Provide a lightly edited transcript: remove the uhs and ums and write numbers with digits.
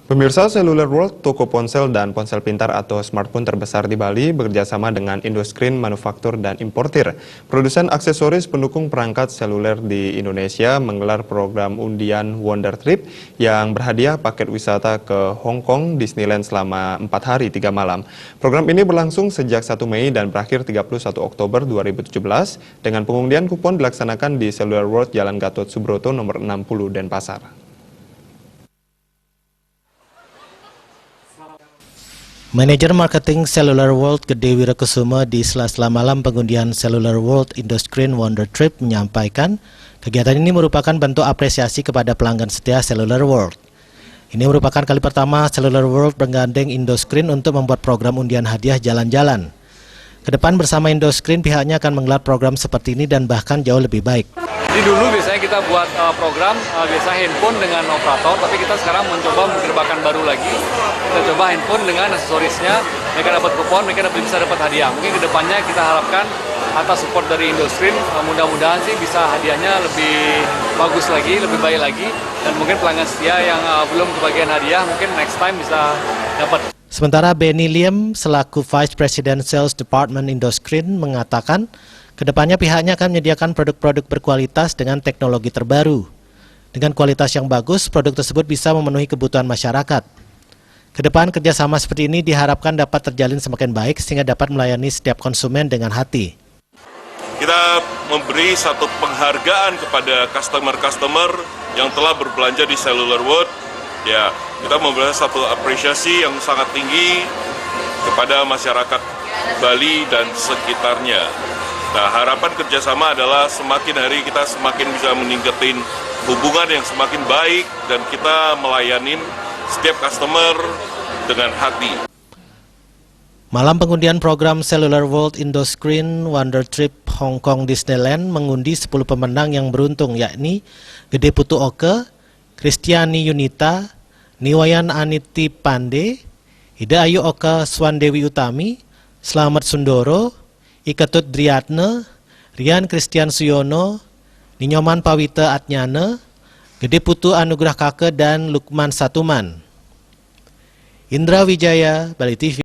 Pemirsa, Cellular World, toko ponsel dan ponsel pintar atau smartphone terbesar di Bali, bekerjasama dengan Indoscreen Manufaktur dan Importir. Produsen aksesoris pendukung perangkat seluler di Indonesia menggelar program undian Wonder Trip yang berhadiah paket wisata ke Hong Kong Disneyland selama 4 hari 3 malam. Program ini berlangsung sejak 1 Mei dan berakhir 31 Oktober 2017 dengan pengundian kupon dilaksanakan di Cellular World Jalan Gatot Subroto nomor 60 Denpasar. Manajer Marketing Cellular World Gede Wirakusuma di sela-sela malam pengundian Cellular World Indoscreen Wonder Trip menyampaikan kegiatan ini merupakan bentuk apresiasi kepada pelanggan setia Cellular World. Ini merupakan kali pertama Cellular World menggandeng Indoscreen untuk membuat program undian hadiah jalan-jalan. Kedepan bersama Indoscreen pihaknya akan menggelar program seperti ini dan bahkan jauh lebih baik. Jadi dulu biasanya kita buat program biasa handphone dengan operator, tapi kita sekarang mencoba menggerakkan baru lagi. Kita coba handphone dengan aksesorisnya, mereka dapat kupon, mereka bisa dapat hadiah. Mungkin kedepannya kita harapkan atas support dari Indoscreen, mudah-mudahan sih bisa hadiahnya lebih bagus lagi, lebih baik lagi, dan mungkin pelanggan setia yang belum kebagian hadiah mungkin next time bisa dapat. Sementara Benny Liam selaku Vice President Sales Department Indoscreen mengatakan kedepannya pihaknya akan menyediakan produk-produk berkualitas dengan teknologi terbaru. Dengan kualitas yang bagus, produk tersebut bisa memenuhi kebutuhan masyarakat. Kedepan kerjasama seperti ini diharapkan dapat terjalin semakin baik sehingga dapat melayani setiap konsumen dengan hati. Kita memberi satu penghargaan kepada customer-customer yang telah berbelanja di Cellular World. Ya, kita memberikan satu apresiasi yang sangat tinggi kepada masyarakat Bali dan sekitarnya. Nah, harapan kerjasama adalah semakin hari kita semakin bisa meningkatin hubungan yang semakin baik dan kita melayani setiap customer dengan hati. Malam pengundian program Cellular World Indoscreen Wonder Trip Hong Kong Disneyland mengundi 10 pemenang yang beruntung, yakni Gede Putu Oke, Kristiani Yunita, Niwayan Aniti Pande, Ida Ayu Oke Swandewi Utami, Slamet Sundoro, Iketut Driatne, Rian Christian Suyono, Ninyoman Pawita Atnyane, Gede Putu Anugrah Kake, dan Lukman Satuman. Indra Wijaya, Bali TV.